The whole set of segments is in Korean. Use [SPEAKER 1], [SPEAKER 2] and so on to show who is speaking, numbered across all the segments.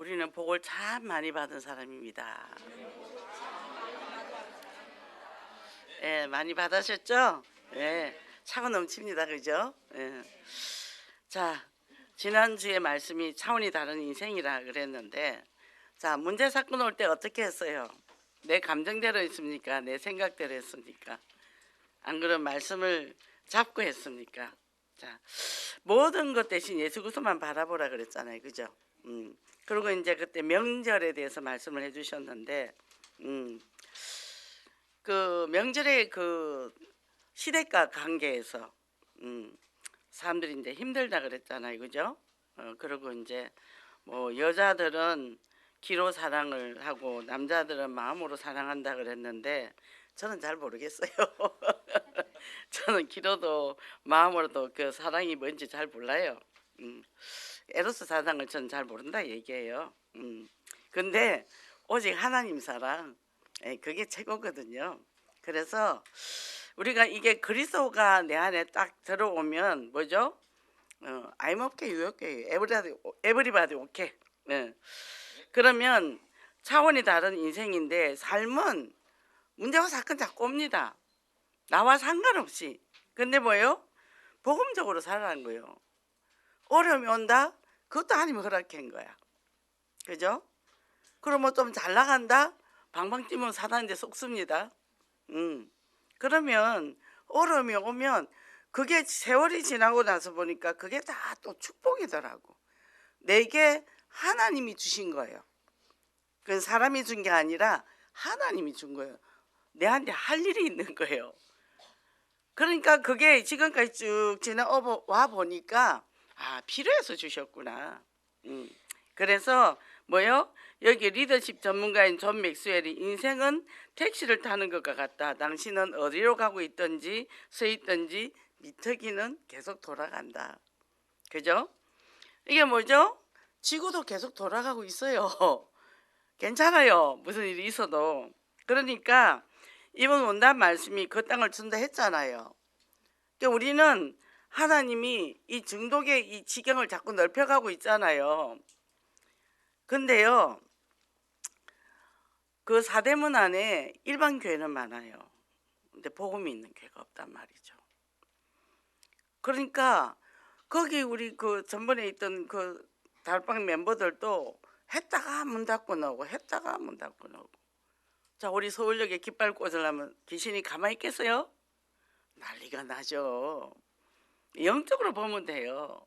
[SPEAKER 1] 우리는 복을 참 많이 받은 사람입니다. 예, 많이 받으셨죠? 예, 차고 넘칩니다. 그죠? 예. 자, 지난주에 말씀이 차원이 다른 인생이라 그랬는데, 자, 문제 사건 올 때 어떻게 했어요? 내 감정대로 했습니까? 내 생각대로 했습니까? 안 그런 말씀을 잡고 했습니까? 자, 모든 것 대신 예수 그리스도만 바라보라 그랬잖아요. 그죠? 그리고 이제 그때 명절에 대해서 말씀을 해주셨는데, 그 명절의 그 시댁과 관계에서 사람들이 이제 힘들다 그랬잖아요. 그죠? 그리고 이제 뭐 여자들은 기로 사랑을 하고 남자들은 마음으로 사랑한다 그랬는데 저는 잘 모르겠어요. 저는 기로도 마음으로도 그 사랑이 뭔지 잘 몰라요. 에로스 사랑을 저는 잘 모른다 얘기해요. 근데 오직 하나님 사랑, 그게 최고거든요. 그래서 우리가 이게 그리스도가 내 안에 딱 들어오면 뭐죠? I'm okay, you okay, everybody okay. 네. 그러면 차원이 다른 인생인데 삶은 문제와 사건 자꾸 옵니다. 나와 상관없이. 근데 뭐예요? 복음적으로 살아가는 거예요. 어려움이 온다? 그것도 하나님이 허락한 거야. 그죠? 그러면 좀 잘 나간다? 방방 뛰면 사단한테 속습니다. 그러면 어려움이 오면 그게 세월이 지나고 나서 보니까 그게 다 또 축복이더라고. 내게 하나님이 주신 거예요. 그건 사람이 준 게 아니라 하나님이 준 거예요. 내한테 할 일이 있는 거예요. 그러니까 그게 지금까지 쭉 지나와 보니까 필요해서 주셨구나. 그래서 뭐요? 여기 리더십 전문가인 존 맥스웰이 인생은 택시를 타는 것과 같다. 당신은 어디로 가고 있든지 서 있든지 미터기는 계속 돌아간다. 그죠? 이게 뭐죠? 지구도 계속 돌아가고 있어요. 괜찮아요. 무슨 일이 있어도. 그러니까 이번 원단 말씀이 그 땅을 준다 했잖아요. 그러니까 우리는 하나님이 이 중독의 이 지경을 자꾸 넓혀가고 있잖아요. 근데요, 그 사대문 안에 일반 교회는 많아요. 근데 복음이 있는 교회가 없단 말이죠. 그러니까 거기 우리 그 전번에 있던 그 달방 멤버들도 했다가 문 닫고 나오고 했다가 문 닫고 나오고. 자, 우리 서울역에 깃발 꽂으려면 귀신이 가만히 있겠어요? 난리가 나죠. 영적으로 보면 돼요.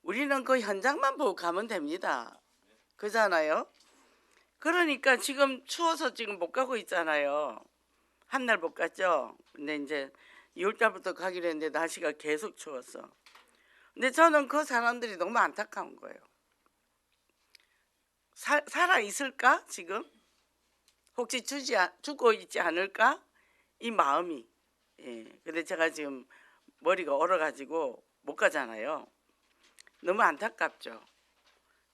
[SPEAKER 1] 우리는 그 현장만 보고 가면 됩니다. 그잖아요. 그러니까 지금 추워서 지금 못 가고 있잖아요. 한 날 못 갔죠. 근데 이제 2월달부터 가기로 했는데 날씨가 계속 추웠어. 근데 저는 그 사람들이 너무 안타까운 거예요. 살아 있을까 지금? 혹시 죽고 있지 않을까? 이 마음이. 예. 근데 제가 지금 머리가 얼어가지고 못 가잖아요. 너무 안타깝죠.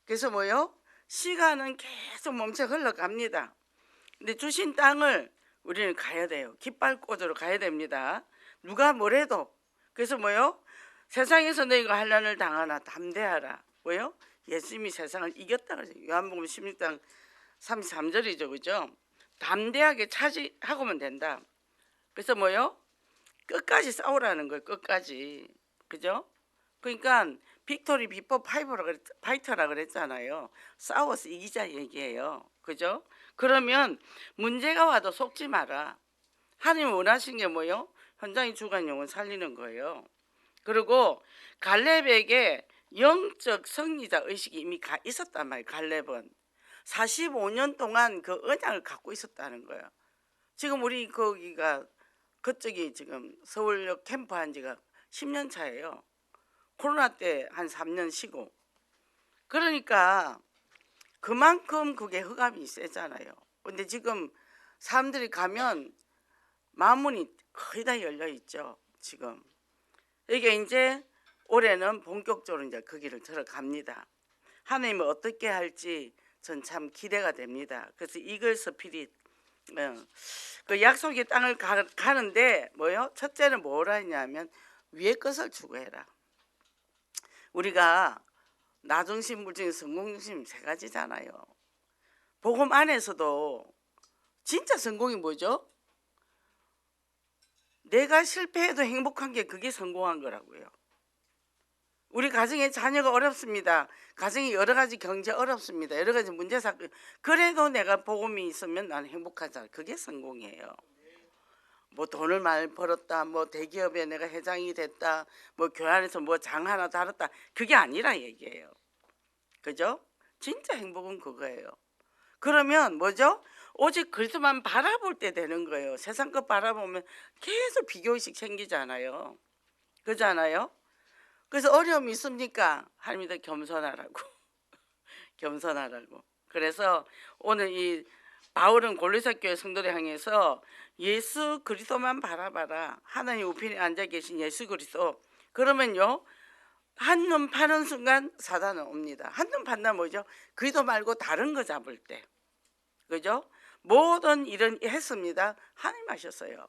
[SPEAKER 1] 그래서 뭐요? 시간은 계속 멈춰 흘러갑니다. 근데 주신 땅을 우리는 가야 돼요. 깃발 꽂으러 가야 됩니다. 누가 뭐래도. 그래서 뭐요? 세상에서 너희가 환난을 당하나 담대하라. 뭐요? 예수님이 세상을 이겼다 그러죠. 요한복음 16장 33절이죠. 그죠? 담대하게 차지하고면 된다. 그래서 뭐요? 끝까지 싸우라는 거예요. 끝까지. 그죠? 그러니까 빅토리 비포 파이터라 그랬잖아요. 싸워서 이기자 얘기예요. 그죠? 그러면 문제가 와도 속지 마라. 하나님 원하신 게 뭐요? 현장에 죽은 영혼 살리는 거예요. 그리고 갈렙에게 영적 승리자 의식이 이미 있었단 말이에요. 갈렙은 45년 동안 그 언약을 갖고 있었다는 거예요. 지금 우리 거기가 그쪽이 지금 서울역 캠프 한 지가 10년 차예요. 코로나 때 한 3년 쉬고. 그러니까 그만큼 그게 흑암이 세잖아요. 근데 지금 사람들이 가면 마문이 거의 다 열려 있죠. 지금 이게 이제 올해는 본격적으로 이제 그 길을 들어갑니다. 하나님이 어떻게 할지 전 참 기대가 됩니다. 그래서 이글 스피릿, 그 약속의 땅을 가는데 뭐요? 첫째는 뭐라 했냐면 위의 것을 추구해라. 우리가 나중심, 물증, 성공심 세 가지잖아요. 복음 안에서도 진짜 성공이 뭐죠? 내가 실패해도 행복한 게 그게 성공한 거라고요. 우리 가정에 자녀가 어렵습니다. 가정에 여러 가지 경제 어렵습니다. 여러 가지 문제 사건. 그래도 내가 복음이 있으면 나는 행복하잖아. 그게 성공이에요. 뭐 돈을 많이 벌었다, 뭐 대기업에 내가 회장이 됐다, 뭐 교회 안에서 뭐 장 하나 달았다. 그게 아니라 얘기예요. 그죠? 진짜 행복은 그거예요. 그러면 뭐죠? 오직 그리스도만 바라볼 때 되는 거예요. 세상 것 바라보면 계속 비교의식 생기잖아요. 그렇잖아요? 그래서 어려움이 있습니까? 하나님이 겸손하라고. 겸손하라고. 그래서 오늘 이 바울은 골로새 교회 성도를 향해서 예수 그리스도만 바라봐라. 하나님 우편에 앉아 계신 예수 그리스도. 그러면요, 한눈 파는 순간 사단은 옵니다. 한눈 판다 뭐죠? 그리스도 말고 다른 거 잡을 때. 그죠? 모든 일은 했습니다. 하나님 하셨어요.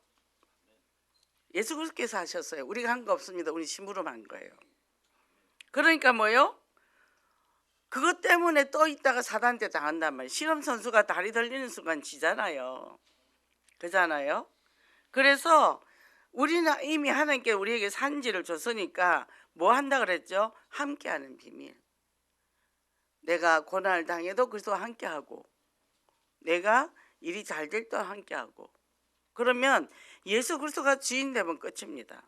[SPEAKER 1] 예수 그리스도께서 하셨어요. 우리가 한 거 없습니다. 우리 심부름 한 거예요. 그러니까 뭐요? 그것 때문에 또 있다가 사단한테 당한단 말이에요. 실험 선수가 다리 들리는 순간 지잖아요. 그잖아요. 그래서 우리는 이미 하나님께 우리에게 산지를 줬으니까 뭐 한다 그랬죠? 함께하는 비밀. 내가 고난을 당해도 그리스도와 함께하고, 내가 일이 잘 될 때 함께하고. 그러면 예수 그리스도가 주인 되면 끝입니다.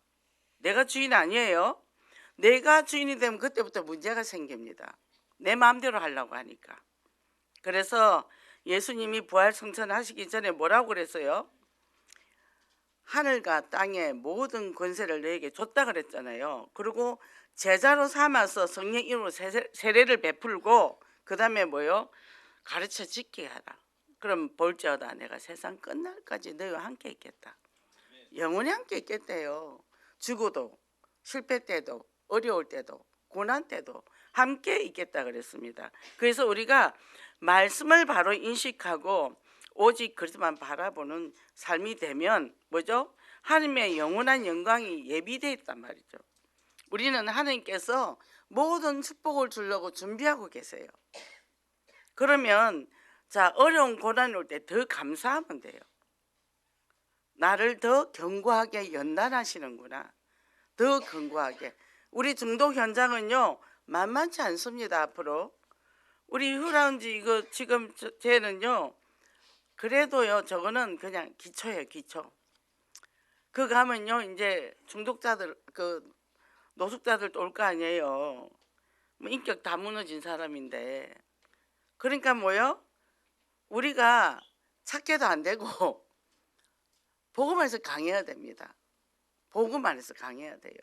[SPEAKER 1] 내가 주인 아니에요. 내가 주인이 되면 그때부터 문제가 생깁니다. 내 마음대로 하려고 하니까. 그래서 예수님이 부활 승천하시기 전에 뭐라고 그랬어요? 하늘과 땅의 모든 권세를 너에게 줬다 그랬잖아요. 그리고 제자로 삼아서 성령 이름으로 세례를 베풀고 그 다음에 뭐요? 가르쳐 짓게 하라. 그럼 볼지어다 내가 세상 끝날까지 너희와 함께 있겠다. 영원히 함께 있겠대요. 죽어도 실패 때도 어려울 때도 고난 때도 함께 있겠다 그랬습니다. 그래서 우리가 말씀을 바로 인식하고 오직 그리스도만 바라보는 삶이 되면 뭐죠? 하나님의 영원한 영광이 예비되어 있단 말이죠. 우리는 하나님께서 모든 축복을 주려고 준비하고 계세요. 그러면 자, 어려운 고난이 올 때 더 감사하면 돼요. 나를 더 견고하게 연단하시는구나. 더 견고하게. 우리 중독 현장은요 만만치 않습니다. 앞으로 우리 휴라운지 이거 지금 쟤는요 그래도요 저거는 그냥 기초예요. 기초. 그 가면요 이제 중독자들 그 노숙자들도 올 거 아니에요. 뭐 인격 다 무너진 사람인데 그러니까 뭐요? 우리가 찾게도 안 되고 복음 안에서 강해야 됩니다. 복음 안에서 강해야 돼요.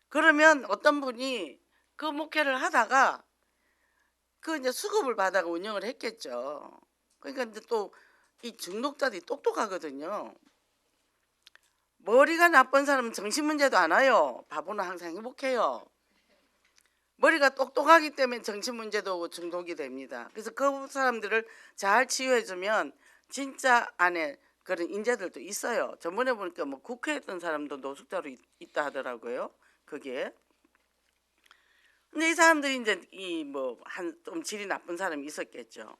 [SPEAKER 1] 그러면 어떤 분이 그 목회를 하다가 그 이제 수급을 받아가 운영을 했겠죠. 그러니까 이제 또 이 중독자들이 똑똑하거든요. 머리가 나쁜 사람은 정신 문제도 안 와요. 바보는 항상 행복해요. 머리가 똑똑하기 때문에 정신 문제도 오고 중독이 됩니다. 그래서 그 사람들을 잘 치유해주면 진짜 안에 그런 인재들도 있어요. 저번에 보니까 뭐 국회에 있던 사람도 노숙자로 있다 하더라고요. 그게. 근데 이 사람들이 이제 이 뭐 한 좀 질이 나쁜 사람이 있었겠죠.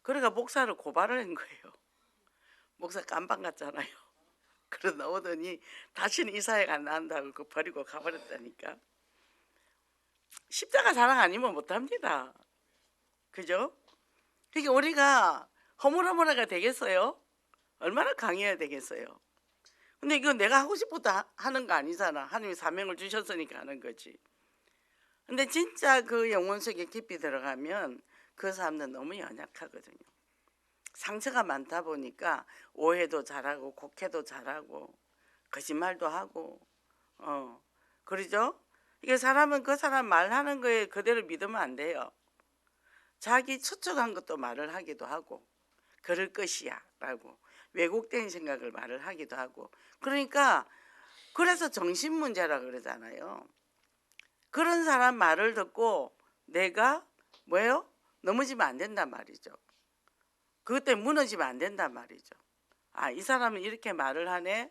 [SPEAKER 1] 그러니까 목사를 고발을 한 거예요. 목사 깜방 같잖아요. 그러 나오더니 다시는 이 사회가 안 나온다고 그거 버리고 가버렸다니까. 십자가 사랑 아니면 못합니다. 그죠? 그러니까 우리가 허물허물하게 되겠어요? 얼마나 강해야 되겠어요? 근데 이거 내가 하고 싶어도 하는 거 아니잖아. 하나님이 사명을 주셨으니까 하는 거지. 근데 진짜 그 영혼 속에 깊이 들어가면 그 사람은 너무 연약하거든요. 상처가 많다 보니까 오해도 잘하고 곡해도 잘하고 거짓말도 하고 그러죠? 이게 사람은 그 사람 말하는 거에 그대로 믿으면 안 돼요. 자기 추측한 것도 말을 하기도 하고 그럴 것이야 라고 왜곡된 생각을 말을 하기도 하고 그러니까 그래서 정신문제라 그러잖아요. 그런 사람 말을 듣고 내가 뭐예요? 넘어지면 안 된단 말이죠. 그것 때문에 무너지면 안 된단 말이죠. 아, 이 사람은 이렇게 말을 하네?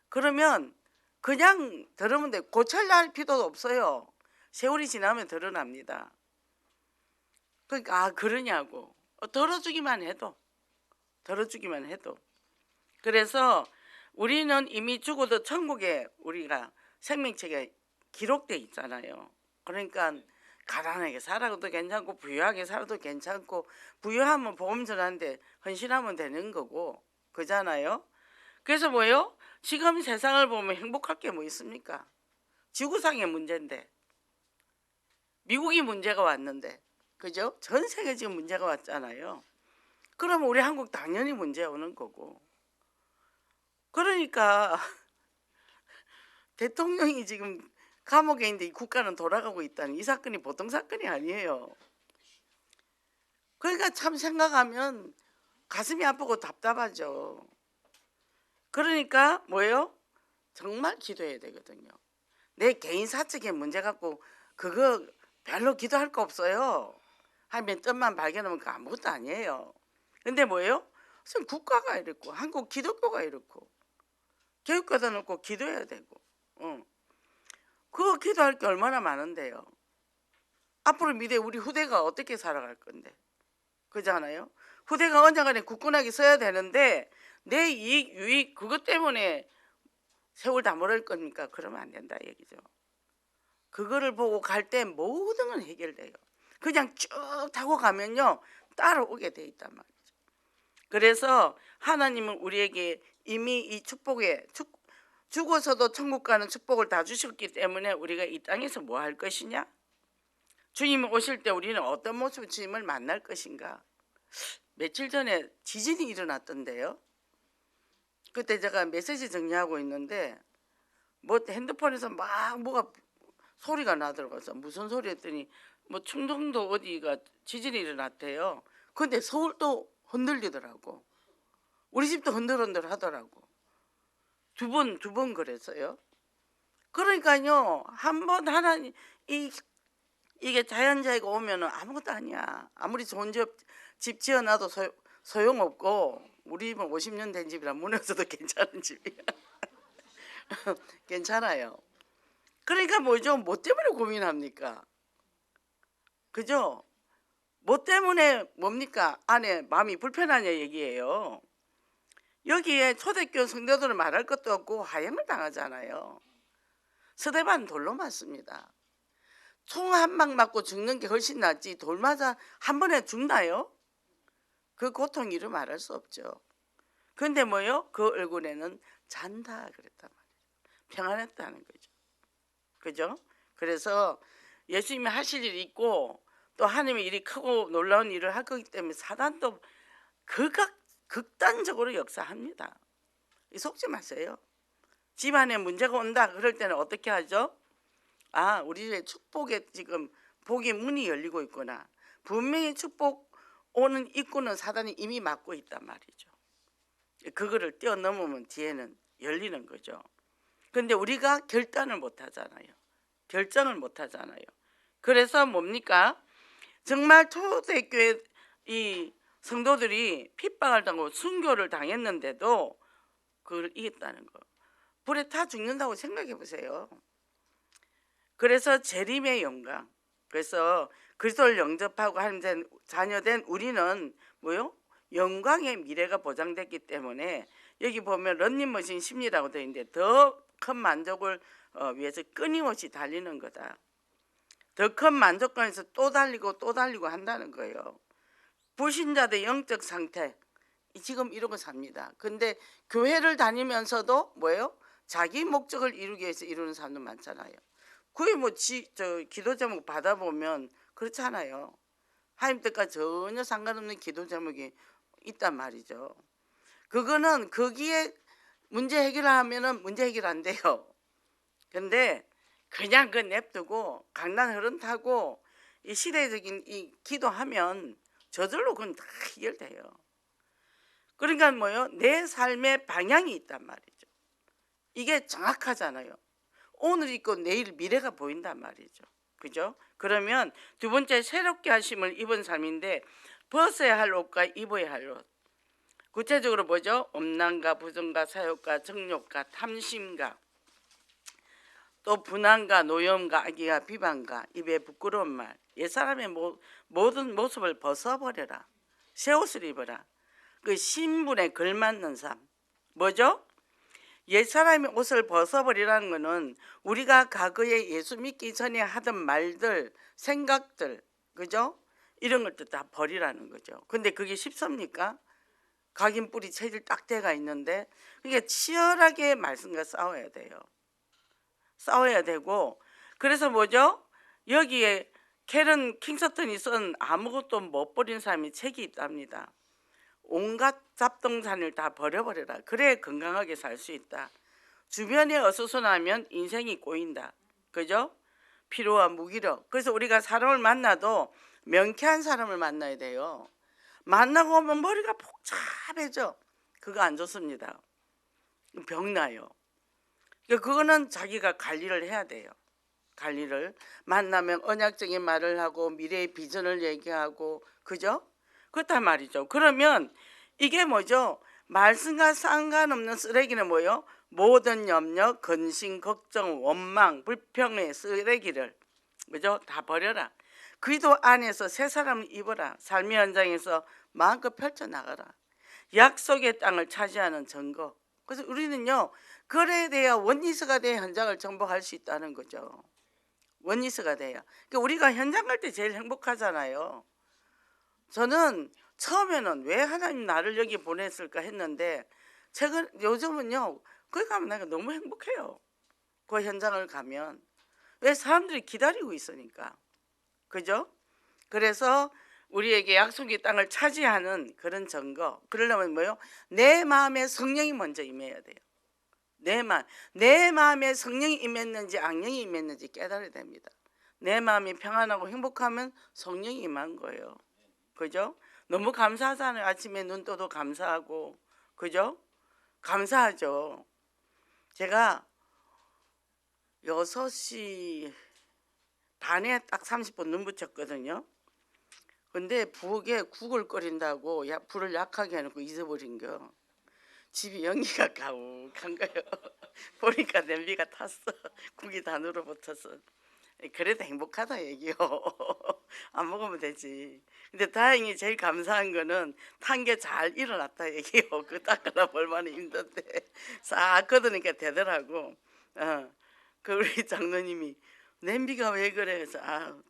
[SPEAKER 1] 그러면 그냥 들으면 돼. 고쳐야 할 필요도 없어요. 세월이 지나면 드러납니다. 그러니까 그러냐고. 덜어주기만 해도 그래서 우리는 이미 죽어도 천국에 우리가 생명책에 기록돼 있잖아요. 그러니까 가난하게 살아도 괜찮고 부유하게 살아도 괜찮고, 부유하면 보험전환데 헌신하면 되는 거고 그잖아요. 그래서 뭐요? 지금 세상을 보면 행복할 게 뭐 있습니까? 지구상의 문제인데, 미국이 문제가 왔는데, 그죠? 전 세계 지금 문제가 왔잖아요. 그러면 우리 한국 당연히 문제 오는 거고. 그러니까 대통령이 지금 감옥에 있는데 이 국가는 돌아가고 있다는 이 사건이 보통 사건이 아니에요. 그러니까 참 생각하면 가슴이 아프고 답답하죠. 그러니까 뭐예요? 정말 기도해야 되거든요. 내 개인 사적인 문제 갖고 그거 별로 기도할 거 없어요. 한 몇 점만 발견하면 그 아무것도 아니에요. 근데 뭐예요? 지금 국가가 이렇고 한국 기독교가 이렇고 교육과도 놓고 기도해야 되고, 그거 기도할 게 얼마나 많은데요. 앞으로 미래 우리 후대가 어떻게 살아갈 건데, 그렇잖아요. 후대가 언젠가는 굳건하게 서야 되는데 내 이익 유익 그것 때문에 세월 다 멀을 거니까 그러면 안 된다 얘기죠. 그거를 보고 갈 때 모든 건 해결돼요. 그냥 쭉 타고 가면요 따라오게 돼 있단 말이죠. 그래서 하나님은 우리에게 이미 이 축복에 죽어서도 천국 가는 축복을 다 주셨기 때문에 우리가 이 땅에서 뭐 할 것이냐? 주님 오실 때 우리는 어떤 모습으로 주님을 만날 것인가? 며칠 전에 지진이 일어났던데요. 그때 제가 메시지 정리하고 있는데 뭐 핸드폰에서 막 뭐가 소리가 나더라고요. 무슨 소리 했더니 뭐 충청도 어디가 지진이 일어났대요. 근데 서울도 흔들리더라고. 우리 집도 흔들흔들 하더라고. 두 번 그랬어요. 그러니까요, 한 번 하나님 이게 자연재해가 오면은 아무것도 아니야. 아무리 좋은 집 지어놔도 소용없고, 우리 집은 50년 된 집이라 무너져도 괜찮은 집이야. 괜찮아요. 그러니까 뭐죠? 뭐 때문에 고민합니까? 그죠? 뭐 때문에 뭡니까? 안에 마음이 불편하냐 얘기예요. 여기에 초대교회 성도들을 말할 것도 없고 화형을 당하잖아요. 서대반 돌로 맞습니다. 총 한 방 맞고 죽는 게 훨씬 낫지 돌 맞아 한 번에 죽나요? 그 고통 이루 말할 수 없죠. 근데 뭐요? 그 얼굴에는 잔다 그랬단 말이에요. 평안했다는 거죠. 그죠? 그래서 예수님이 하실 일이 있고 또 하나님의 일이 크고 놀라운 일을 할 거기 때문에 사단도 극단적으로 역사합니다. 속지 마세요. 집안에 문제가 온다 그럴 때는 어떻게 하죠? 우리 집에 축복에 지금 복의 문이 열리고 있구나. 분명히 축복 오는 입구는 사단이 이미 막고 있단 말이죠. 그거를 뛰어넘으면 뒤에는 열리는 거죠. 근데 우리가 결단을 못 하잖아요. 결정을 못 하잖아요. 그래서 뭡니까? 정말 초대교회 이 성도들이 핍박을 당하고 순교를 당했는데도 그걸 이겼다는 거. 불에 타 죽는다고 생각해 보세요. 그래서 재림의 영광. 그래서 그리스도를 영접하고 하나님 자녀된 우리는 뭐요? 영광의 미래가 보장됐기 때문에 여기 보면 런닝머신 심리라고 되어 있는데 더 큰 만족을 위해서 끊임없이 달리는 거다. 더 큰 만족감에서 또 달리고 또 달리고 한다는 거예요. 불신자들의 영적 상태 지금 이러고 삽니다. 근데 교회를 다니면서도 뭐예요? 자기 목적을 이루기 위해서 이루는 사람도 많잖아요. 그게 뭐 기도 제목 받아보면 그렇잖아요. 하나님 뜻과 전혀 상관없는 기도 제목이 있단 말이죠. 그거는 거기에 문제 해결하면은 문제 해결 안 돼요. 근데 그냥 그 냅두고 강난 흐름 타고 이 시대적인 이 기도하면 저절로 그건 다 해결돼요. 그러니까 뭐요? 내 삶의 방향이 있단 말이죠. 이게 정확하잖아요. 오늘 있고 내일 미래가 보인단 말이죠. 그죠? 그러면 두 번째 새롭게 하심을 입은 삶인데 벗어야 할 옷과 입어야 할 옷. 구체적으로 뭐죠? 엄난과 부정과 사욕과 정욕과 탐심과 또 분한과 노염과 악의와 비방과 입에 부끄러운 말, 옛사람의 모든 모습을 벗어버려라. 새 옷을 입어라. 그 신분에 걸맞는 삶. 뭐죠? 옛사람의 옷을 벗어버리라는 것은 우리가 과거에 예수 믿기 전에 하던 말들, 생각들, 그죠? 이런 것들 다 버리라는 거죠. 근데 그게 쉽습니까? 각인 뿌리 체질 딱 돼가 있는데, 그게 치열하게 말씀과 싸워야 돼요. 싸워야 되고, 그래서 뭐죠? 여기에 캐런 킹스턴이 쓴 아무것도 못 버린 사람이 책이 있답니다. 온갖 잡동산을 다 버려버려라. 그래야 건강하게 살 수 있다. 주변에 어수선하면 인생이 꼬인다. 그죠? 피로와 무기력. 그래서 우리가 사람을 만나도 명쾌한 사람을 만나야 돼요. 만나고 오면 머리가 복잡해져. 그거 안 좋습니다. 병나요. 그거는 자기가 관리를 해야 돼요. 관리를. 만나면 언약적인 말을 하고 미래의 비전을 얘기하고, 그죠? 그렇단 말이죠. 그러면 이게 뭐죠? 말씀과 상관없는 쓰레기는 뭐요? 모든 염려, 근심, 걱정, 원망, 불평의 쓰레기를, 그죠? 다 버려라. 그리스도 안에서 새 사람을 입어라. 삶의 현장에서 마음껏 펼쳐나가라. 약속의 땅을 차지하는 증거. 그래서 우리는요, 그래야 돼야 원리스가 돼야 현장을 정복할 수 있다는 거죠. 원리스가 돼야. 그러니까 우리가 현장 갈 때 제일 행복하잖아요. 저는 처음에는 왜 하나님 나를 여기 보냈을까 했는데, 요즘은요, 거기 가면 내가 너무 행복해요. 그 현장을 가면. 왜? 사람들이 기다리고 있으니까. 그죠? 그래서 우리에게 약속의 땅을 차지하는 그런 증거. 그러려면 뭐요? 내 마음에 성령이 먼저 임해야 돼요. 내 마음에 성령이 임했는지 악령이 임했는지 깨달아야 됩니다. 내 마음이 평안하고 행복하면 성령이 임한 거예요. 그죠? 너무 감사하잖아요. 아침에 눈 떠도 감사하고. 그죠? 감사하죠. 제가 6시 반에 딱 30분 눈 붙였거든요. 근데 부엌에 국을 끓인다고 불을 약하게 해놓고 잊어버린 거. 집이 연기가 가욱한 거예요. 보니까 냄비가 탔어. 국이 다 눌어붙어서. 그래도 행복하다 얘기요. 안 먹으면 되지. 근데 다행히 제일 감사한 거는 탄 게 잘 일어났다 얘기요. 그 닦으라 얼마나 힘든데 싹 걷으니까 되더라고. 그 우리 장로님이 냄비가 왜 그래? 그래서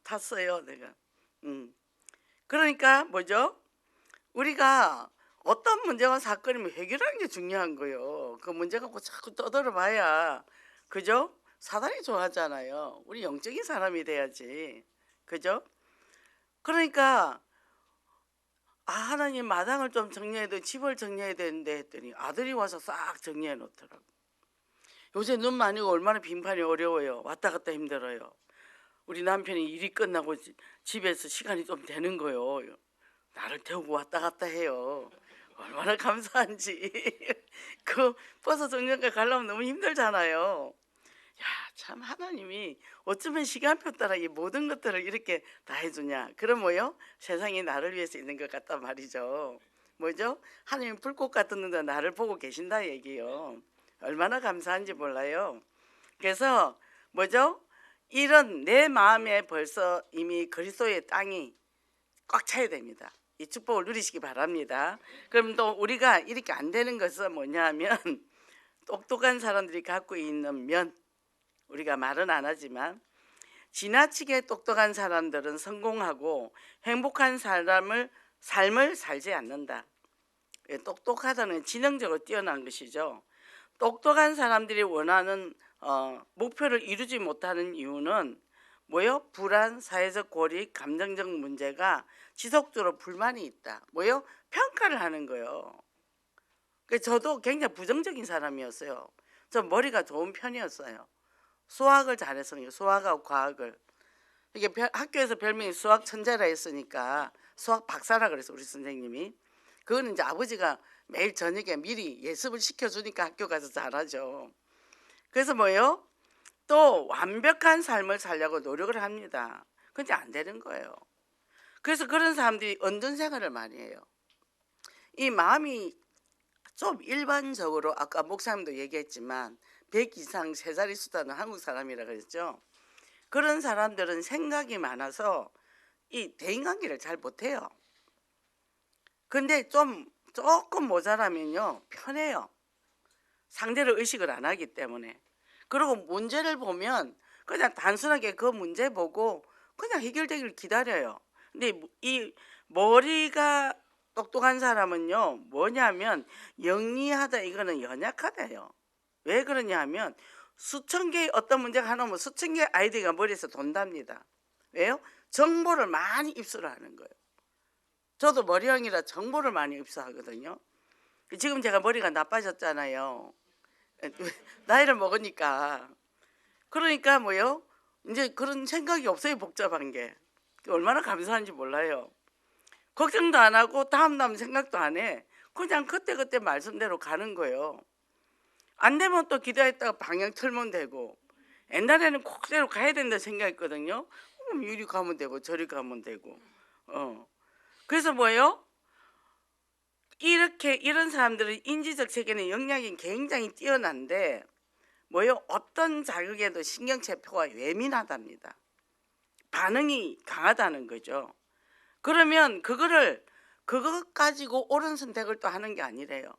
[SPEAKER 1] 탔어요 내가. 그러니까 뭐죠? 우리가 어떤 문제와 사건이면 해결하는 게 중요한 거예요. 그 문제 갖고 자꾸 떠들어 봐야, 그죠? 사단이 좋아하잖아요. 우리 영적인 사람이 돼야지. 그죠? 그러니까 하나님 마당을 좀 정리해야 돼, 집을 정리해야 되는데 했더니 아들이 와서 싹 정리해 놓더라고. 요새 눈 많이 오고 얼마나 빙판이 어려워요. 왔다 갔다 힘들어요. 우리 남편이 일이 끝나고 집에서 시간이 좀 되는 거예요. 나를 태우고 왔다 갔다 해요. 얼마나 감사한지. 그 버스 정류장 가려면 너무 힘들잖아요. 야, 참 하나님이 어쩌면 시간표 따라 이 모든 것들을 이렇게 다 해주냐. 그럼 뭐요? 세상이 나를 위해서 있는 것 같단 말이죠. 뭐죠? 하나님 불꽃 같았는데 나를 보고 계신다 얘기요. 얼마나 감사한지 몰라요. 그래서 뭐죠? 이런 내 마음에 벌써 이미 그리스도의 땅이 꽉 차야 됩니다. 이 축복을 누리시기 바랍니다. 그럼 또 우리가 이렇게 안 되는 것은 뭐냐면 똑똑한 사람들이 갖고 있는 면, 우리가 말은 안 하지만 지나치게 똑똑한 사람들은 성공하고 행복한 삶을 살지 않는다. 똑똑하다는 지능적으로 뛰어난 것이죠. 똑똑한 사람들이 원하는 목표를 이루지 못하는 이유는 뭐요? 불안, 사회적 고립, 감정적 문제가 지속적으로 불만이 있다. 뭐요? 평가를 하는 거예요. 저도 굉장히 부정적인 사람이었어요. 저 머리가 좋은 편이었어요. 수학을 잘했어요. 수학하고 과학을. 이게 학교에서 별명이 수학 천재라 했으니까 수학 박사라 그랬어 우리 선생님이. 그거는 이제 아버지가 매일 저녁에 미리 예습을 시켜주니까 학교 가서 잘하죠. 그래서 뭐예요? 또 완벽한 삶을 살려고 노력을 합니다. 근데 안 되는 거예요. 그래서 그런 사람들이 언전 생활을 많이 해요. 이 마음이 좀 일반적으로 아까 목사님도 얘기했지만 100 이상 세 자릿수다는 한국 사람이라 그랬죠. 그런 사람들은 생각이 많아서 이 대인관계를 잘 못해요. 근데 조금 모자라면요 편해요. 상대를 의식을 안 하기 때문에. 그리고 문제를 보면 그냥 단순하게 그 문제 보고 그냥 해결되기를 기다려요. 근데 이 머리가 똑똑한 사람은요 뭐냐면 영리하다 이거는 연약하다요. 왜 그러냐 하면 수천 개의 어떤 문제가 하나 오면 수천 개의 아이디어가 머리에서 돈답니다. 왜요? 정보를 많이 입수를 하는 거예요. 저도 머리형이라 정보를 많이 입수하거든요. 지금 제가 머리가 나빠졌잖아요. 나이를 먹으니까. 그러니까 뭐요? 이제 그런 생각이 없어요. 복잡한 게. 얼마나 감사한지 몰라요. 걱정도 안 하고 다음 생각도 안 해. 그냥 그때그때 말씀대로 가는 거예요. 안 되면 또 기다렸다가 방향 틀면 되고. 옛날에는 그대로 가야 된다 생각했거든요. 이리 가면 되고 저리 가면 되고. 그래서 뭐예요? 이런 사람들은 인지적 세계는 역량이 굉장히 뛰어난데 뭐요? 어떤 자극에도 신경체표가 예민하답니다. 반응이 강하다는 거죠. 그러면 그것 가지고 옳은 선택을 또 하는 게 아니래요.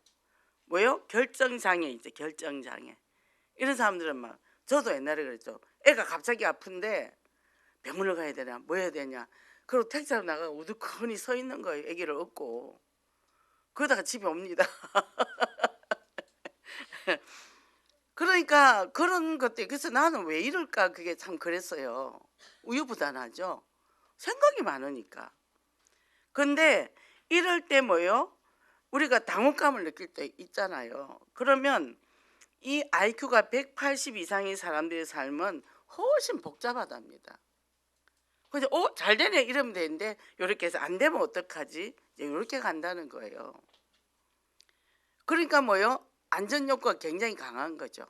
[SPEAKER 1] 뭐요? 결정장애 있죠. 결정장애. 이런 사람들은 막 저도 옛날에 그랬죠. 애가 갑자기 아픈데 병원을 가야 되냐 뭐 해야 되냐. 그리고 택시로 나가고 우두커니 서 있는 거예요. 아기를 업고. 그러다가 집에 옵니다. 그러니까 그런 것들. 그래서 나는 왜 이럴까 그게 참 그랬어요. 우유부단하죠. 생각이 많으니까. 근데 이럴 때 뭐요? 우리가 당혹감을 느낄 때 있잖아요. 그러면 이 IQ가 180 이상의 사람들의 삶은 훨씬 복잡하답니다. 그래서 잘 되네 이러면 되는데 이렇게 해서 안 되면 어떡하지? 이렇게 간다는 거예요. 그러니까 뭐요? 안전 욕구가 굉장히 강한 거죠.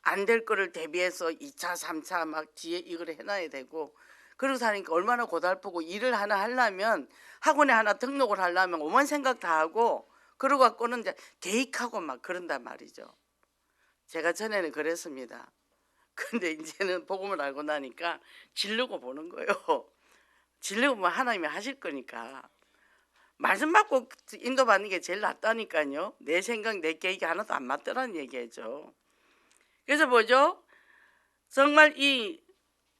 [SPEAKER 1] 안 될 거를 대비해서 2차, 3차 막 뒤에 이걸 해놔야 되고 그러고 사니까 얼마나 고달프고 일을 하나 하려면 학원에 하나 등록을 하려면 오만 생각 다 하고 그러고 갖고는 이제 계획하고 막 그런단 말이죠. 제가 전에는 그랬습니다. 근데 이제는 복음을 알고 나니까 지르고 보는 거예요. 지르고 뭐 하나님이 하실 거니까. 말씀 받고 인도받는 게 제일 낫다니까요. 내 생각, 내 계획이 하나도 안 맞더라는 얘기죠. 그래서 뭐죠? 정말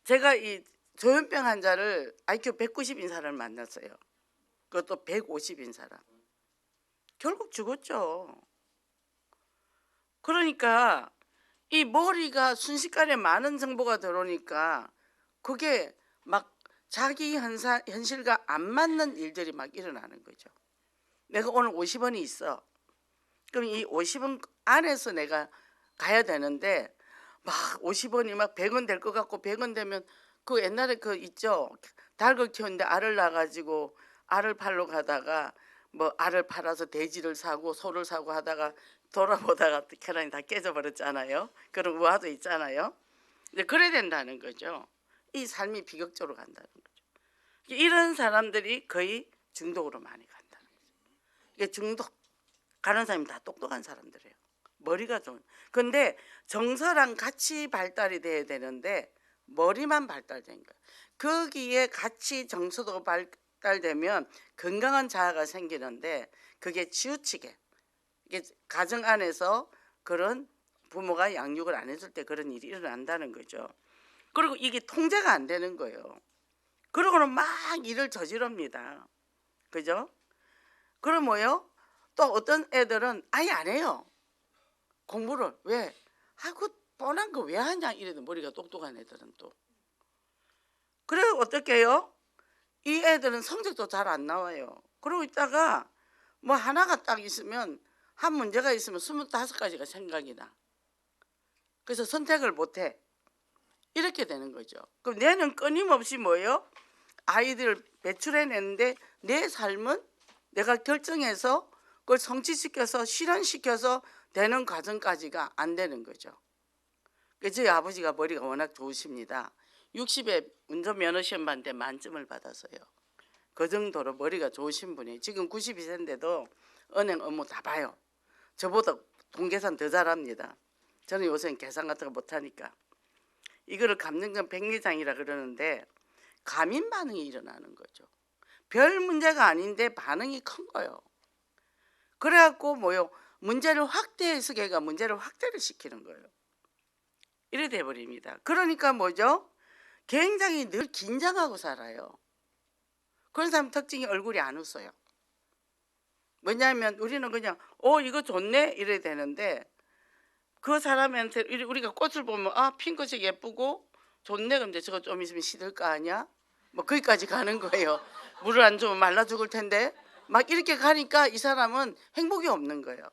[SPEAKER 1] 제가 이 조현병 환자를 IQ 190인 사람을 만났어요. 그것도 150인 사람. 결국 죽었죠. 그러니까 이 머리가 순식간에 많은 정보가 들어오니까 그게 막 자기 현실과 안 맞는 일들이 막 일어나는 거죠. 내가 오늘 50원이 있어. 그럼 이 50원 안에서 내가 가야 되는데 막 50원이 막 100원 될 것 같고 100원 되면 그 옛날에 그 있죠. 닭을 키우는데 알을 낳아가지고 알을 팔러 가다가 뭐 알을 팔아서 돼지를 사고 소를 사고 하다가 돌아보다가 계란이 다 깨져버렸잖아요. 그런 우화도 있잖아요. 근데 그래야 된다는 거죠. 이 삶이 비극적으로 간다는 거죠. 이런 사람들이 거의 중독으로 많이 간다는 거죠. 이게 중독 가는 사람이 다 똑똑한 사람들이에요. 머리가 좋은. 근데 정서랑 같이 발달이 돼야 되는데 머리만 발달된 거예요. 거기에 같이 정서도 발달되면 건강한 자아가 생기는데 그게 치우치게 이게 가정 안에서 그런 부모가 양육을 안 해줄 때 그런 일이 일어난다는 거죠. 그리고 이게 통제가 안 되는 거예요. 그러고는 막 일을 저지릅니다. 그죠? 그럼 뭐요? 또 어떤 애들은 아예 안 해요. 공부를. 왜? 그 뻔한 거 왜 하냐 이래도 머리가 똑똑한 애들은 또. 그래 어떻게 해요? 이 애들은 성적도 잘 안 나와요. 그러고 있다가 뭐 하나가 딱 있으면 한 문제가 있으면 25가지가 생각이 나. 그래서 선택을 못해. 이렇게 되는 거죠. 그럼 내는 끊임없이 뭐예요? 아이들을 배출해내는데 내 삶은 내가 결정해서 그걸 성취시켜서 실현시켜서 되는 과정까지가 안 되는 거죠. 저희 아버지가 머리가 워낙 좋으십니다. 60에 운전면허 시험 봤는데 만점을 받았어요. 그 정도로 머리가 좋으신 분이 지금 92세인데도 은행 업무 다 봐요. 저보다 통계산 더 잘합니다. 저는 요새는 계산 같은 거 못하니까. 이거를 감정적 백내장이라 그러는데 감인 반응이 일어나는 거죠. 별 문제가 아닌데 반응이 큰 거예요. 그래갖고 뭐요? 문제를 확대해서 걔가 문제를 확대를 시키는 거예요. 이래 돼버립니다. 그러니까 뭐죠? 굉장히 늘 긴장하고 살아요. 그런 사람 특징이 얼굴이 안 웃어요. 뭐냐면 우리는 그냥 이거 좋네 이래 되는데 그 사람한테 우리가 꽃을 보면 핑크색 예쁘고 좋네. 근데 저거 좀 있으면 시들 거 아니야? 뭐 거기까지 가는 거예요. 물을 안 주면 말라 죽을 텐데 막 이렇게 가니까 이 사람은 행복이 없는 거예요.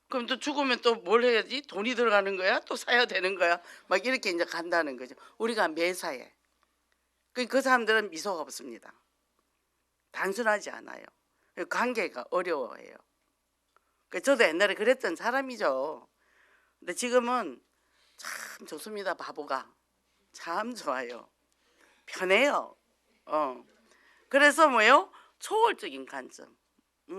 [SPEAKER 1] 그럼 또 죽으면 또 뭘 해야지? 돈이 들어가는 거야? 또 사야 되는 거야? 막 이렇게 이제 간다는 거죠. 우리가 매사에. 그 사람들은 미소가 없습니다. 단순하지 않아요. 관계가 어려워해요. 저도 옛날에 그랬던 사람이죠. 근데 지금은 참 좋습니다. 바보가 참 좋아요. 편해요. 그래서 뭐요? 초월적인 관점.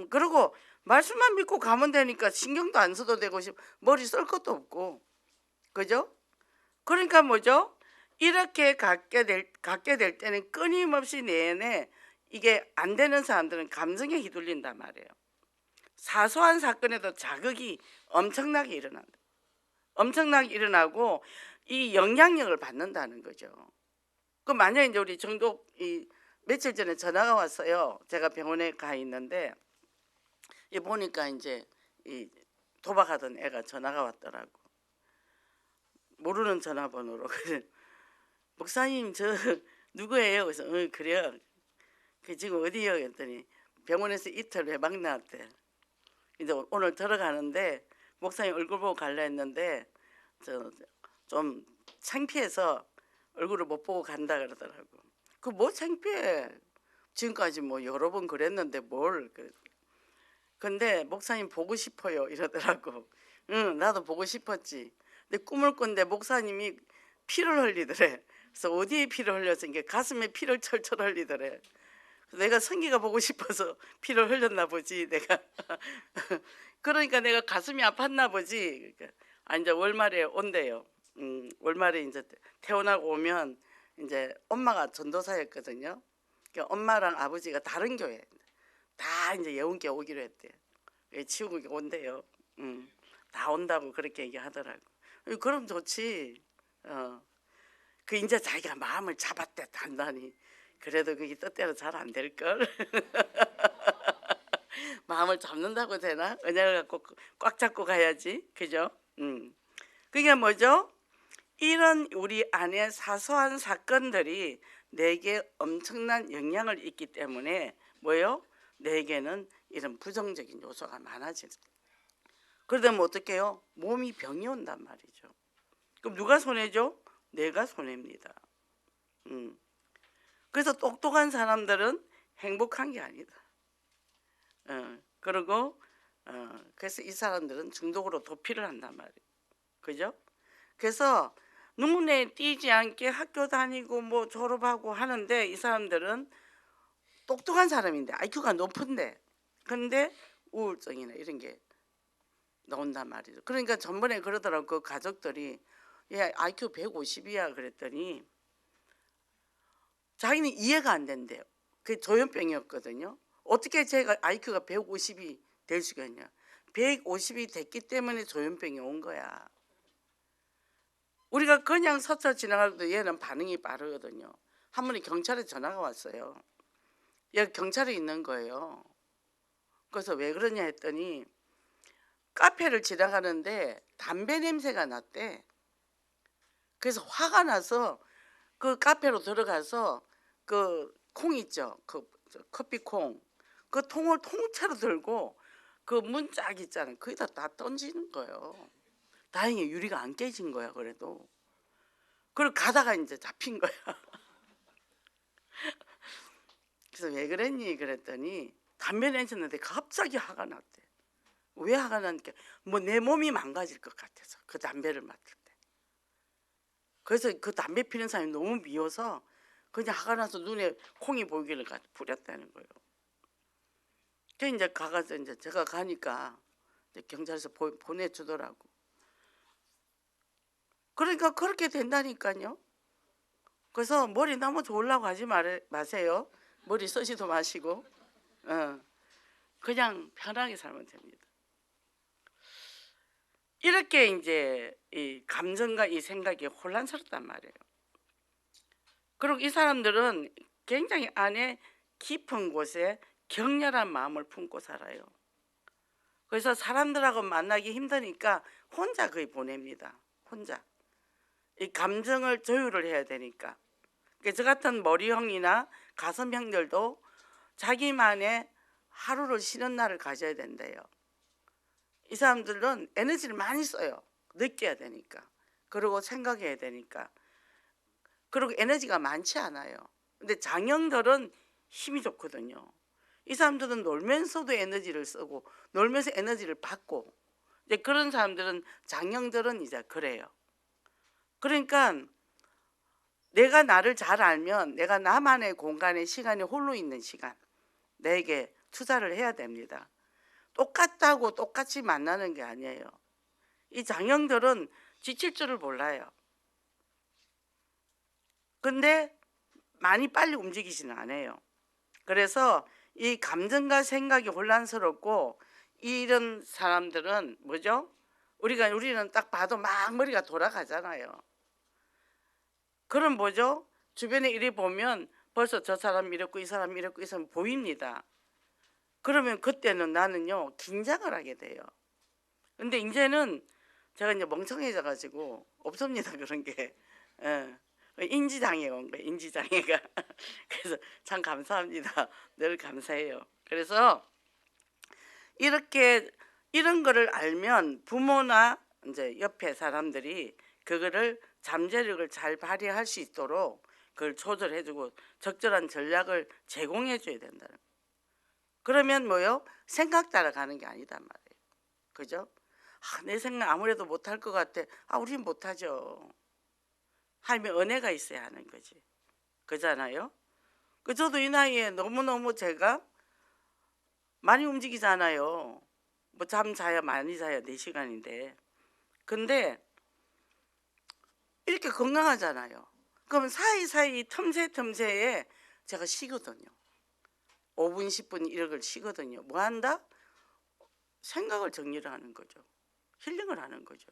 [SPEAKER 1] 그리고 말씀만 믿고 가면 되니까 신경도 안 써도 되고 머리 쓸 것도 없고, 그죠? 그러니까 뭐죠? 이렇게 갖게 될 때는 끊임없이 내내 이게 안 되는 사람들은 감정에 휘둘린단 말이에요. 사소한 사건에도 자극이 엄청나게 일어난다. 엄청나게 일어나고 이 영향력을 받는다는 거죠. 그 만약에 이제 우리 정독 며칠 전에 전화가 왔어요. 제가 병원에 가 있는데 보니까 이제 이 도박하던 애가 전화가 왔더라고. 모르는 전화번호로. 목사님 저 누구예요? 그래서 그래요. 지금 어디요? 했더니 병원에서 이틀 외박 나왔대. 이제 오늘 들어가는데 목사님 얼굴 보고 갈라 했는데 좀 창피해서 얼굴을 못 보고 간다 그러더라고. 그 뭐 창피해? 지금까지 뭐 여러 번 그랬는데 뭘? 근데 목사님 보고 싶어요 이러더라고. 응, 나도 보고 싶었지. 근데 꿈을 꾼데 목사님이 피를 흘리더래. 그래서 어디에 피를 흘렸어? 이게 가슴에 피를 철철 흘리더래. 내가 성기가 보고 싶어서 피를 흘렸나 보지 내가. 그러니까 내가 가슴이 아팠나 보지. 그러니까 이제 월말에 온대요. 월말에 이제 태어나고 오면 이제 엄마가 전도사였거든요. 그러니까 엄마랑 아버지가 다른 교회 다 이제 예원께 오기로 했대. 치우고 온대요. 다 온다고 그렇게 얘기하더라고. 그럼 좋지. 그 이제 자기가 마음을 잡았대 단단히. 그래도 그게 뜻대로 잘 안 될 걸. 마음을 잡는다고 되나? 은혜를 갖고 꽉 잡고 가야지. 그죠? 그게 뭐죠? 이런 우리 안에 사소한 사건들이 내게 엄청난 영향을 있기 때문에 뭐요? 내게는 이런 부정적인 요소가 많아지는. 그러다 보면 어떻게 해요? 몸이 병이 온단 말이죠. 그럼 누가 손해죠? 내가 손해입니다. 그래서 똑똑한 사람들은 행복한 게 아니다. 그리고 그래서 이 사람들은 중독으로 도피를 한단 말이에요. 그죠? 그래서 눈에 띄지 않게 학교 다니고 뭐 졸업하고 하는데 이 사람들은 똑똑한 사람인데 IQ가 높은데 근데 우울증이나 이런 게 나온단 말이죠. 그러니까 전번에 그러더라고. 그 가족들이 얘 IQ 150이야 그랬더니 자기는 이해가 안 된대요. 그게 조현병이었거든요. 어떻게 제가 IQ가 150이 될 수가 있냐. 150이 됐기 때문에 조현병이 온 거야. 우리가 그냥 스쳐 지나갈 때 얘는 반응이 빠르거든요. 한 번에 경찰에 전화가 왔어요. 얘 경찰에 있는 거예요. 그래서 왜 그러냐 했더니 카페를 지나가는데 담배 냄새가 났대. 그래서 화가 나서 그 카페로 들어가서 그 콩 있죠. 그 커피콩. 그 통을 통째로 들고 그 문짝 있잖아요. 거기다 다 던지는 거예요. 다행히 유리가 안 깨진 거야. 그래도. 그리고 가다가 이제 잡힌 거야. 그래서 왜 그랬니? 그랬더니 담배 냄새는데 갑자기 화가 났대. 왜 화가 났냐? 뭐 내 몸이 망가질 것 같아서 그 담배를 맡을 때. 그래서 그 담배 피는 사람이 너무 미워서 그냥 화가 나서 눈에 콩이 보이기를 뿌렸다는 거예요. 그 이제 가가서 이제 제가 가니까 경찰서 보내주더라고. 그러니까 그렇게 된다니까요. 그래서 머리 너무 좋으려고 하지 마세요. 머리 쓰지도 마시고 그냥 편하게 살면 됩니다. 이렇게 이제 이 감정과 이 생각이 혼란스럽단 말이에요. 그리고 이 사람들은 굉장히 안에 깊은 곳에 격렬한 마음을 품고 살아요. 그래서 사람들하고 만나기 힘드니까 혼자 거의 보냅니다. 혼자. 이 감정을 조율을 해야 되니까. 저 같은 머리형이나 가슴형들도 자기만의 하루를 쉬는 날을 가져야 된대요. 이 사람들은 에너지를 많이 써요. 느껴야 되니까. 그리고 생각해야 되니까. 그리고 에너지가 많지 않아요. 근데 장형들은 힘이 좋거든요. 이 사람들은 놀면서도 에너지를 쓰고 놀면서 에너지를 받고 이제 그런 사람들은 장형들은 이제 그래요. 그러니까 내가 나를 잘 알면 내가 나만의 공간에 시간에 홀로 있는 시간 내게 투자를 해야 됩니다. 똑같다고 똑같이 만나는 게 아니에요. 이 장형들은 지칠 줄을 몰라요. 근데 많이 빨리 움직이지는 않아요. 그래서 이 감정과 생각이 혼란스럽고 이런 사람들은 뭐죠? 우리는 딱 봐도 막 머리가 돌아가잖아요. 그럼 뭐죠? 주변에 이리 보면 벌써 저 사람 이렇고 이 사람 이렇고 이 사람 보입니다. 그러면 그때는 나는요 긴장을 하게 돼요. 근데 이제는 제가 이제 멍청해져 가지고 없습니다 그런 게. 인지장애가 온 거예요. 인지장애가. 그래서 참 감사합니다. 늘 감사해요. 그래서 이렇게 이런 거를 알면 부모나 이제 옆에 사람들이 그거를 잠재력을 잘 발휘할 수 있도록 그걸 조절해주고 적절한 전략을 제공해줘야 된다는 거예요. 그러면 뭐요? 생각 따라가는 게 아니단 말이에요. 그죠? 내 생각 아무래도 못할 것 같아. 우린 못하죠. 하면 은혜가 있어야 하는 거지. 그잖아요. 저도 이 나이에 너무너무 제가 많이 움직이잖아요. 뭐 잠 자야 많이 자야 4시간인데. 근데 이렇게 건강하잖아요. 그럼 사이사이 틈새에 제가 쉬거든요. 5분 10분 이런 걸 쉬거든요. 뭐 한다? 생각을 정리를 하는 거죠. 힐링을 하는 거죠.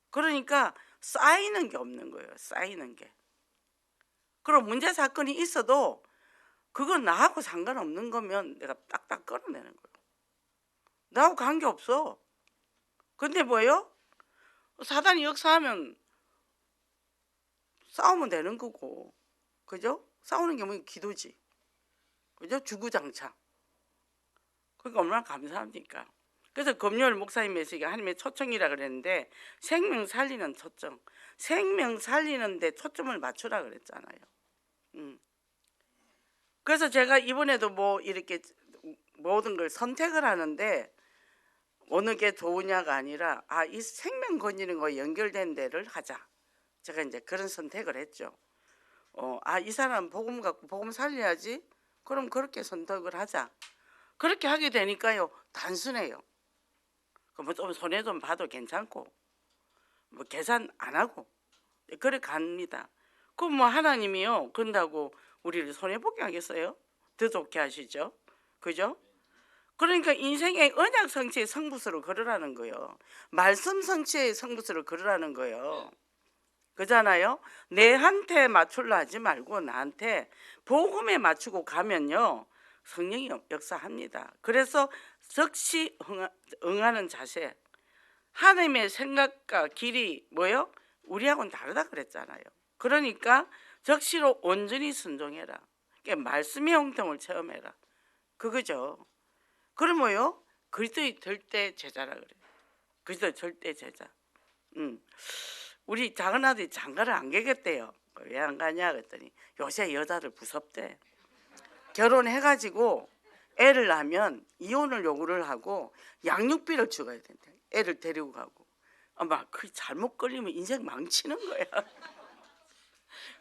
[SPEAKER 1] 그러니까 쌓이는 게 없는 거예요. 쌓이는 게. 그럼 문제 사건이 있어도 그건 나하고 상관없는 거면 내가 딱딱 끌어내는 거예요. 나하고 관계없어. 근데 뭐예요? 사단이 역사하면 싸우면 되는 거고. 그죠? 싸우는 게 뭐 기도지. 그죠? 주구장창. 그러니까 얼마나 감사합니까? 그래서 금요일 목사님 메시지가 하나님의 초청이라 그랬는데 생명 살리는 초청. 생명 살리는데 초점을 맞추라 그랬잖아요. 그래서 제가 이번에도 뭐 이렇게 모든 걸 선택을 하는데 어느 게 좋으냐가 아니라 이 생명 건지는 거 연결된 데를 하자. 제가 이제 그런 선택을 했죠. 이 사람 복음 갖고 복음 살려야지. 그럼 그렇게 선택을 하자. 그렇게 하게 되니까요 단순해요. 뭐 좀 손해 좀 봐도 괜찮고 뭐 계산 안 하고 그래 갑니다. 그럼 뭐 하나님이요 그런다고 우리를 손해 보게 하겠어요? 더 좋게 하시죠. 그죠? 그러니까 인생의 언약 성취의 성부수를 걸으라는 거예요. 말씀 성취의 성부수를 걸으라는 거예요. 그잖아요. 내한테 맞추려 하지 말고 나한테 복음에 맞추고 가면요 성령이 역사합니다. 그래서 즉시 응하는 자세. 하나님의 생각과 길이 뭐요? 우리하고는 다르다 그랬잖아요. 그러니까 적시로 온전히 순종해라. 그러니까 말씀의 형통을 체험해라. 그거죠. 그럼 뭐요? 그리스도의 절대 제자라 그래요. 그리스도의 절대 제자. 우리 작은 아들이 장가를 안 가겠대요. 왜 안 가냐 그랬더니 요새 여자들 무섭대. 결혼해가지고 애를 낳으면 이혼을 요구를 하고 양육비를 주어야 된대. 애를 데리고 가고. 아마 그 잘못 걸리면 인생 망치는 거야.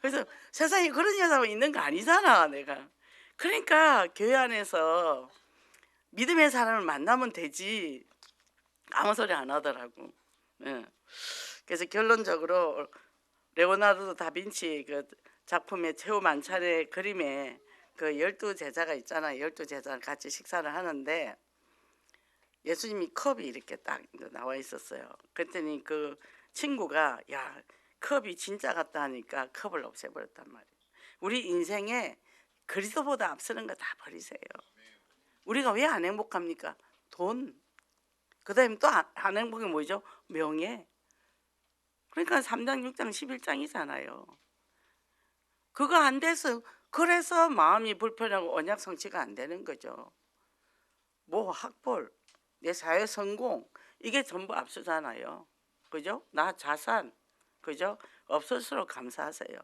[SPEAKER 1] 그래서 세상에 그런 여자가 있는 거 아니잖아 내가. 그러니까 교회 안에서 믿음의 사람을 만나면 되지. 아무 소리 안 하더라고. 예. 그래서 결론적으로 레오나르도 다빈치 그 작품의 최후 만찬의 그림에 그 12제자가 있잖아요. 12제자랑 같이 식사를 하는데 예수님이 컵이 이렇게 딱 나와 있었어요. 그랬더니 그 친구가 야, 컵이 진짜 같다 하니까 컵을 없애버렸단 말이에요. 우리 인생에 그리스도보다 앞서는 거 다 버리세요. 우리가 왜 안 행복합니까? 돈. 그 다음에 또 안 행복이 뭐죠? 명예. 그러니까 3장, 6장, 11장이잖아요. 그거 안 돼서 그래서 마음이 불편하고 언약 성취가 안 되는 거죠. 뭐 학벌, 내 사회 성공 이게 전부 앞서잖아요. 그죠? 나 자산, 그죠? 없을수록 감사하세요.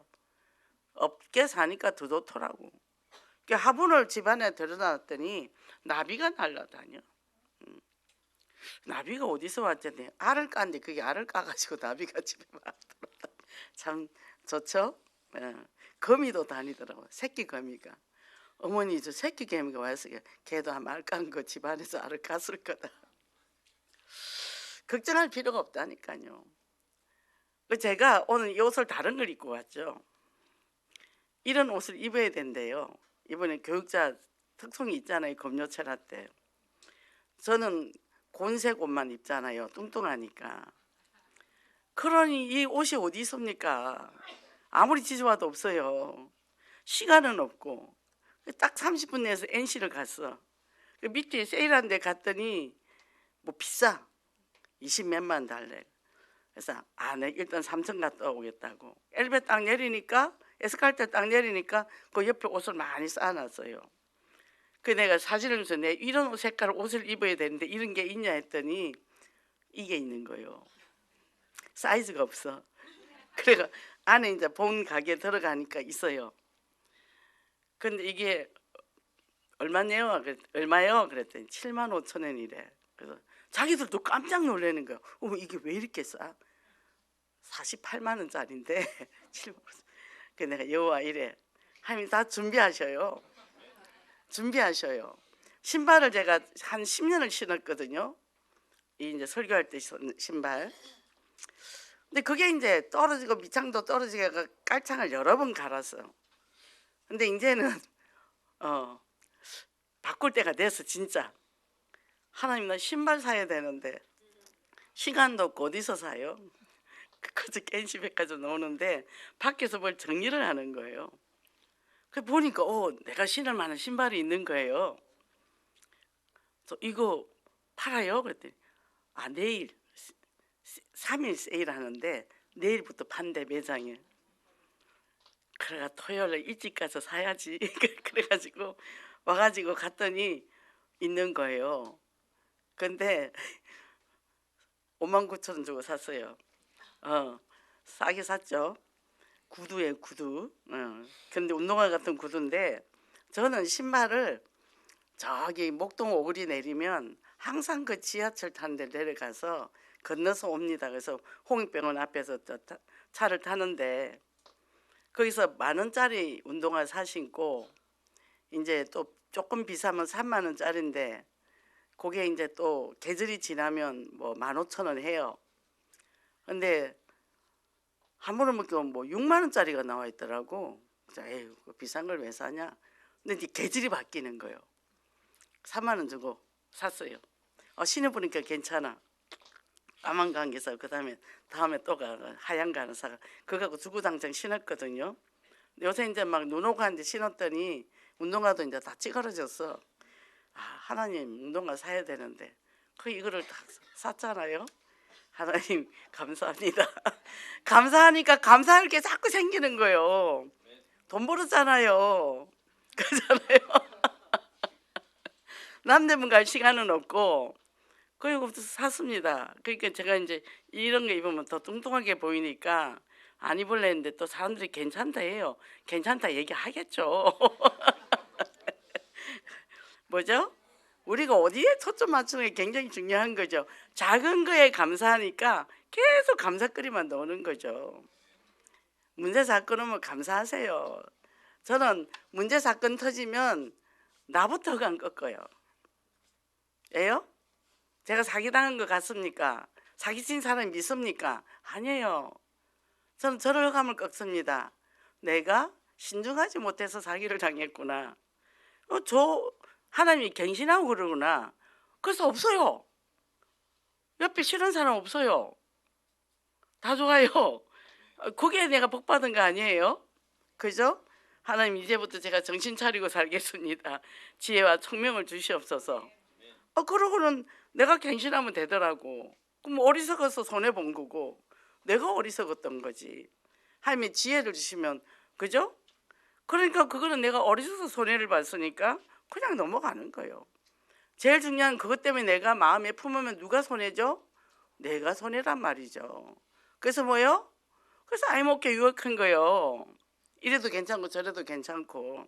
[SPEAKER 1] 없게 사니까 더 좋더라고. 화분을 집안에 들여놨더니 나비가 날아다녀. 나비가 어디서 왔더니 알을 깠는데 그게 알을 까가지고 나비가 집에 막 들어왔다. 참 좋죠? 예. 거미도 다니더라고. 새끼 거미가. 어머니 저 새끼 개미가 와서 걔도 한 알 깐 거 집안에서 알을 깠을 거다. 걱정할 필요가 없다니까요. 제가 오늘 이 옷을 다른 걸 입고 왔죠. 이런 옷을 입어야 된대요. 이번에 교육자 특송이 있잖아요. 검요체라 때. 저는 곤색 옷만 입잖아요. 뚱뚱하니까. 그러니 이 옷이 어디 있습니까? 아무리 지져봐도 없어요. 시간은 없고 딱 30분 내에서 NC를 갔어. 그 밑에 세일한 데 갔더니 뭐 비싸. 20몇만 달래. 그래서 네, 일단 3층 갔다 오겠다고. 엘리베이터 딱 내리니까 에스컬레이터 딱 내리니까 그 옆에 옷을 많이 쌓아놨어요. 그 내가 사진을 줘서 내 이런 색깔 옷을 입어야 되는데 이런 게 있냐 했더니 이게 있는 거예요. 사이즈가 없어. 그래가 안에 이제 본 가게 들어가니까 있어요. 근데 이게 얼마네요? 얼마요? 그랬더니 7만 5천 원이래. 그래서 자기들도 깜짝 놀라는 거예요. 이게 왜 이렇게 싸? 48만 원짜리인데 7만 원. 그 내가 여호와 이래. 하나님 다 준비하셔요. 신발을 제가 한 10년을 신었거든요. 이제 설교할 때 신발. 근데 그게 이제 떨어지고 밑창도 떨어지고 깔창을 여러 번 갈았어. 근데 이제는 바꿀 때가 됐어. 진짜 하나님 나 신발 사야 되는데 시간도 없고 어디서 사요? 그저 깬시백화점 오는데 밖에서 뭘 정리를 하는 거예요. 그 보니까 내가 신을 만한 신발이 있는 거예요. 이거 팔아요? 그랬더니 내일 3일 세일하는데 내일부터 판대 매장에. 그래가 토요일에 일찍 가서 사야지. 그래가지고 와가지고 갔더니 있는 거예요. 근데 59,000원 주고 샀어요. 싸게 샀죠. 구두에 구두. 근데 운동화 같은 구두인데 저는 신발을 저기 목동 오거리 내리면 항상 그 지하철 타는 데 내려가서 건너서 옵니다. 그래서 홍익병원 앞에서 차를 타는데 거기서 10,000원짜리 운동화 사 신고 이제 또 조금 비싸면 3만 원짜리인데 그게 이제 또 계절이 지나면 뭐 15,000원 해요. 근데 한 번을 먹고 뭐 6만 원짜리가 나와 있더라고. 에휴, 비싼 걸 왜 사냐? 근데 이제 계절이 바뀌는 거예요. 3만 원 주고 샀어요. 신어보니까 괜찮아. 까만 거 한 개 사고 다음에 또 하얀 거 하나 사가 그거 갖고 주구장창 신었거든요. 요새 이제 막 눈 오고 하는데 신었더니 운동화도 이제 다 찌그러졌어. 하나님 운동화 사야 되는데 이거를 다 샀잖아요. 하나님 감사합니다. 감사하니까 감사할 게 자꾸 생기는 거예요. 돈 벌었잖아요. 그렇잖아요. 남대문 갈 시간은 없고 그리고부터 샀습니다. 그러니까 제가 이제 이런 거 입으면 더 뚱뚱하게 보이니까 안 입을래 했는데 또 사람들이 괜찮다 해요. 괜찮다 얘기하겠죠. 뭐죠? 우리가 어디에 초점 맞추는 게 굉장히 중요한 거죠. 작은 거에 감사하니까 계속 감사거리만 나오는 거죠. 문제 사건 오면 감사하세요. 저는 문제 사건 터지면 나부터가 안 꺾어요. 예요? 제가 사기당한 것 같습니까? 사기친 사람이 믿습니까? 아니에요. 저는 저를 흑암을 꺾습니다. 내가 신중하지 못해서 사기를 당했구나. 하나님이 갱신하고 그러구나. 그래서 없어요. 옆에 싫은 사람 없어요. 다 좋아요. 그게 내가 복 받은 거 아니에요? 그죠? 하나님 이제부터 제가 정신 차리고 살겠습니다. 지혜와 총명을 주시옵소서. 그러고는 내가 갱신하면 되더라고. 그럼 어리석어서 손해본 거고 내가 어리석었던 거지. 하나님이 지혜를 주시면, 그죠? 그러니까 그거는 내가 어리석어서 손해를 봤으니까 그냥 넘어가는 거예요. 제일 중요한 그것 때문에 내가 마음에 품으면 누가 손해죠? 내가 손해란 말이죠. 그래서 뭐요? 그래서 아이먹게 유혹한 거예요. 이래도 괜찮고 저래도 괜찮고.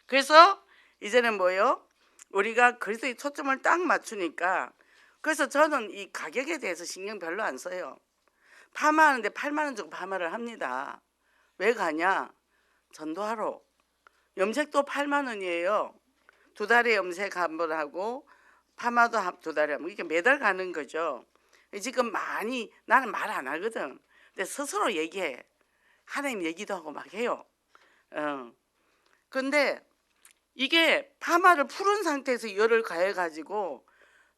[SPEAKER 1] 그래서 이제는 뭐요? 우리가 그리스도의 초점을 딱 맞추니까, 그래서 저는 이 가격에 대해서 신경 별로 안 써요. 파마하는데 8만 원 주고 파마를 합니다. 왜 가냐? 전도하러. 염색도 8만 원이에요. 2달에 염색 한 번 하고 파마도 2달에 하고, 이게 매달 가는 거죠. 지금 많이, 나는 말 안 하거든. 근데 스스로 얘기해. 하나님 얘기도 하고 막 해요. 근데 이게 파마를 풀은 상태에서 열을 가해가지고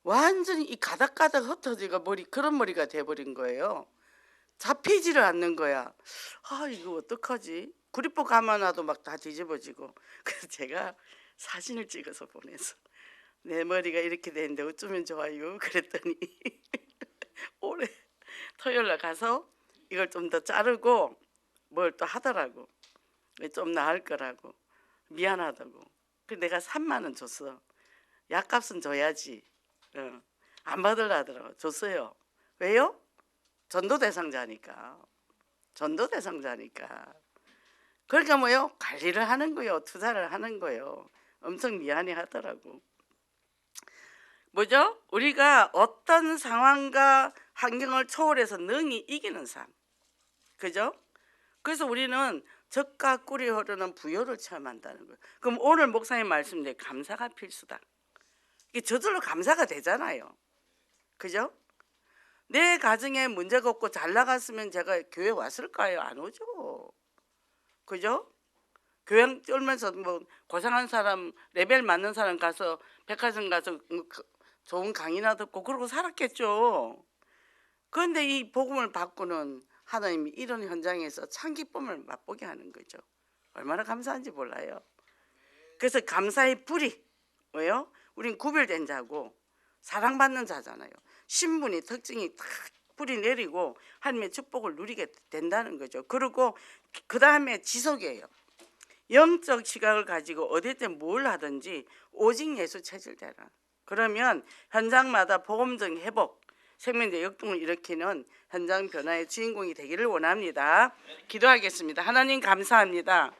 [SPEAKER 1] 완전히 이 가닥가닥 흩어지가 그런 머리가 돼버린 거예요. 잡히지를 않는 거야. 이거 어떡하지? 구리포 감아놔도 막 다 뒤집어지고. 그래서 제가 사진을 찍어서 보내서 내 머리가 이렇게 되는데 어쩌면 좋아요? 그랬더니 올해 토요일 날 가서 이걸 좀 더 자르고 뭘 또 하더라고. 좀 나을 거라고. 미안하다고. 그래서 내가 3만 원 줬어. 약값은 줘야지. 안 받으려 하더라고. 줬어요. 왜요? 전도 대상자니까. 전도 대상자니까. 그러니까 뭐요? 관리를 하는 거요. 투자를 하는 거요. 엄청 미안해 하더라고. 뭐죠? 우리가 어떤 상황과 환경을 초월해서 능히 이기는 삶. 그죠? 그래서 우리는 적과 꿀이 흐르는 부요를 체험한다는 거예요. 그럼 오늘 목사님 말씀대로 감사가 필수다. 이게 저절로 감사가 되잖아요. 그죠? 내 가정에 문제가 없고 잘 나갔으면 제가 교회 왔을까요? 안 오죠. 그죠? 교양 쫄면서 뭐 고생한 사람, 레벨 맞는 사람 가서 백화점 가서 좋은 강의나 듣고 그러고 살았겠죠. 그런데 이 복음을 받고는 하나님이 이런 현장에서 참 기쁨을 맛보게 하는 거죠. 얼마나 감사한지 몰라요. 그래서 감사의 뿌리, 뭐요? 우린 구별된 자고 사랑받는 자잖아요. 신분이 특징이 딱 뿌리 내리고 하나님의 축복을 누리게 된다는 거죠. 그리고 그 다음에 지속이에요. 영적 시각을 가지고 어디든 뭘 하든지 오직 예수 체질되라. 그러면 현장마다 복음적 회복, 생명적 역동을 일으키는 현장 변화의 주인공이 되기를 원합니다. 기도하겠습니다. 하나님 감사합니다.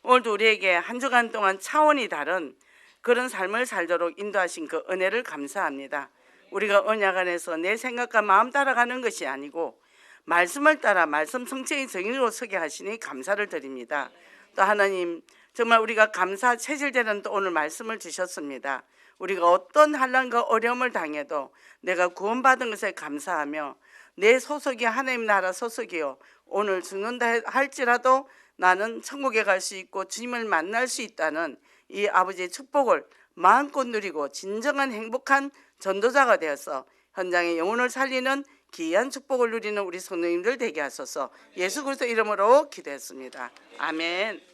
[SPEAKER 1] 오늘도 우리에게 한 주간 동안 차원이 다른 그런 삶을 살도록 인도하신 그 은혜를 감사합니다. 우리가 언약 안에서 내 생각과 마음 따라가는 것이 아니고 말씀을 따라 말씀 성취의 정의로 서게 하시니 감사를 드립니다. 또 하나님, 정말 우리가 감사 체질되는 또 오늘 말씀을 주셨습니다. 우리가 어떤 환난과 어려움을 당해도 내가 구원받은 것에 감사하며 내 소속이 하나님 나라 소속이요 오늘 죽는다 할지라도 나는 천국에 갈 수 있고 주님을 만날 수 있다는 이 아버지의 축복을 마음껏 누리고 진정한 행복한 전도자가 되어서 현장의 영혼을 살리는 귀한 축복을 누리는 우리 성도님들 되게 하소서. 예수 그리스도 이름으로 기도했습니다. 아멘.